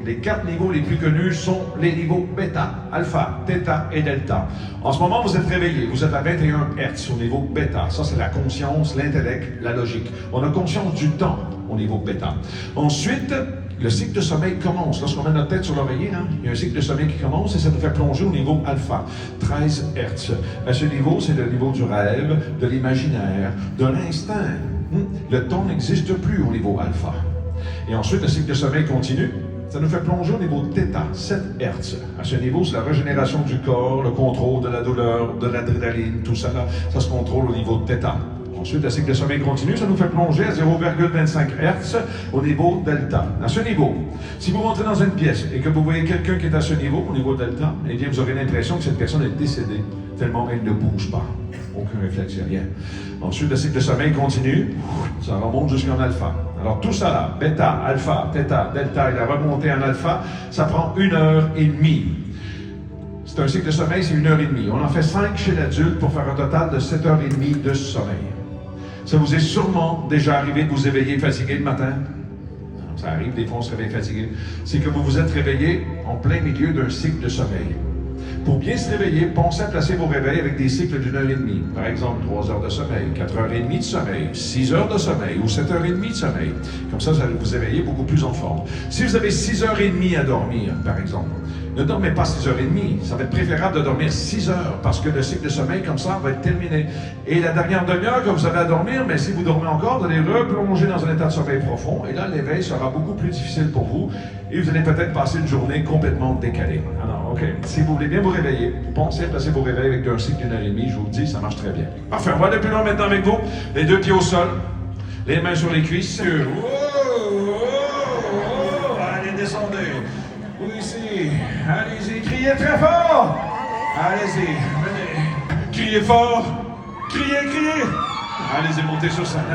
Les 4 niveaux les plus connus sont les niveaux bêta, alpha, theta et delta. En ce moment, vous êtes réveillé, vous êtes à 21 Hz au niveau bêta. Ça, c'est la conscience, l'intellect, la logique. On a conscience du temps au niveau bêta. Ensuite, le cycle de sommeil commence. Lorsqu'on met notre tête sur l'oreiller, il y a un cycle de sommeil qui commence et ça nous fait plonger au niveau alpha, 13 Hz. À ce niveau, c'est le niveau du rêve, de l'imaginaire, de l'instinct. Le temps n'existe plus au niveau alpha. Et ensuite, le cycle de sommeil continue. Ça nous fait plonger au niveau θ, 7 Hz. À ce niveau, c'est la régénération du corps, le contrôle de la douleur, de l'adrénaline, tout ça, ça se contrôle au niveau θ. Ensuite, le cycle de sommeil continue, ça nous fait plonger à 0,25 Hz au niveau delta. À ce niveau, si vous rentrez dans une pièce et que vous voyez quelqu'un qui est à ce niveau, au niveau delta, eh bien, vous aurez l'impression que cette personne est décédée, tellement elle ne bouge pas. Aucun réflexe, rien. Ensuite, le cycle de sommeil continue, ça remonte jusqu'en alpha. Alors, tout ça là, bêta, alpha, θ, delta et la remontée en alpha, ça prend 1h30. C'est un cycle de sommeil, c'est 1h30. On en fait 5 chez l'adulte pour faire un total de 7h30 de sommeil. Ça vous est sûrement déjà arrivé de vous éveiller fatigué le matin? Ça arrive, des fois on se réveille fatigué. C'est que vous vous êtes réveillé en plein milieu d'un cycle de sommeil. Pour bien se réveiller, pensez à placer vos réveils avec des cycles d'1h30. Par exemple, 3 heures de sommeil, 4h30 de sommeil, 6 heures de sommeil ou 7h30 de sommeil. Comme ça, vous allez vous éveiller beaucoup plus en forme. Si vous avez 6h30 à dormir, par exemple, ne dormez pas 6h30. Ça va être préférable de dormir 6 heures parce que le cycle de sommeil, comme ça, va être terminé. Et la dernière demi-heure que vous avez à dormir, mais si vous dormez encore, vous allez replonger dans un état de sommeil profond. Et là, l'éveil sera beaucoup plus difficile pour vous. Et vous allez peut-être passer une journée complètement décalée. Alors, OK. Si vous voulez bien vous réveiller, pensez à placer vos réveils avec un cycle d'1h30. Je vous le dis, ça marche très bien. Parfait. On va aller plus loin maintenant avec vous. Les 2 pieds au sol. Les mains sur les cuisses. Allez, descendez. Vous ici. Allez-y. Criez très fort. Allez-y. Venez. Criez fort. Criez, criez. Allez-y, montez sur scène.